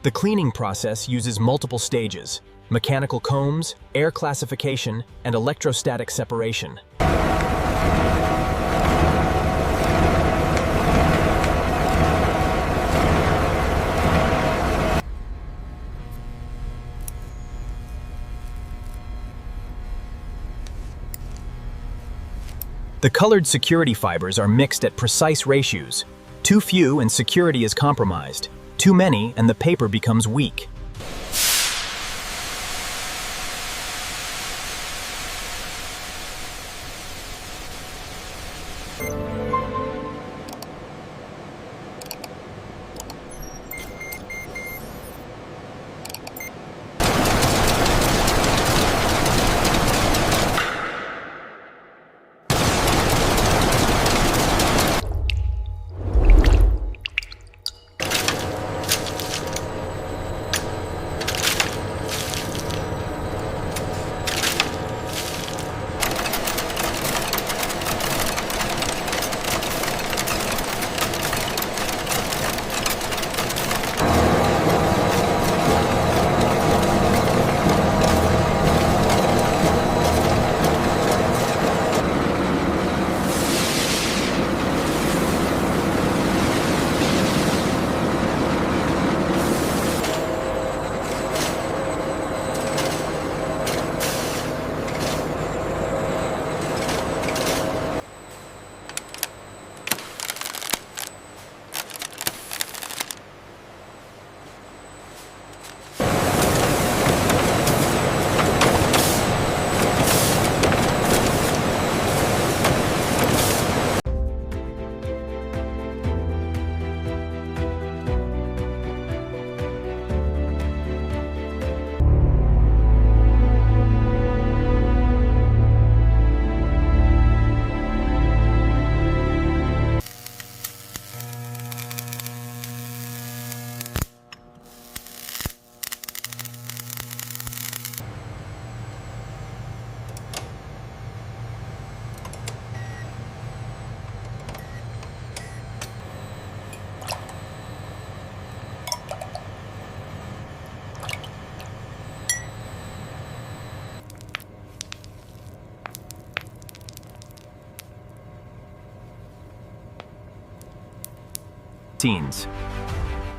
The cleaning process uses multiple stages: mechanical combs, air classification, and electrostatic separation. The colored security fibers are mixed at precise ratios. Too few and security is compromised. Too many and the paper becomes weak.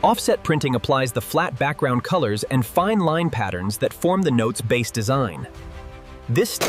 Offset printing applies the flat background colors and fine line patterns that form the note's base design. This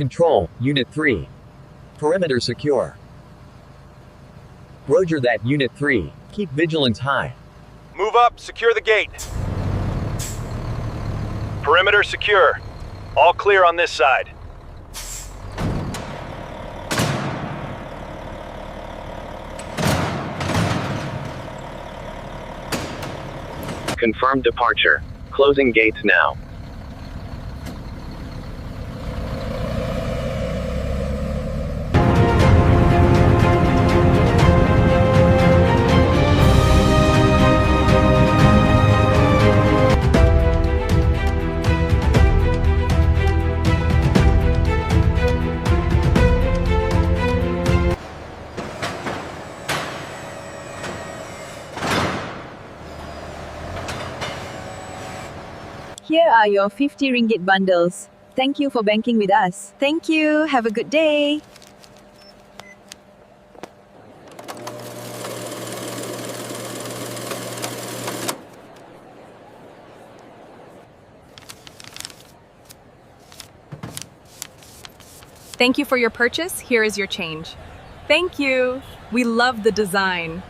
Control, Unit 3. Perimeter secure. Roger that, Unit 3. Keep vigilance high. Move up, secure the gate. Perimeter secure. All clear on this side. Confirmed departure. Closing gates now. Here are your 50 ringgit bundles. Thank you for banking with us. Thank you. Have a good day. Thank you for your purchase. Here is your change. Thank you. We love the design.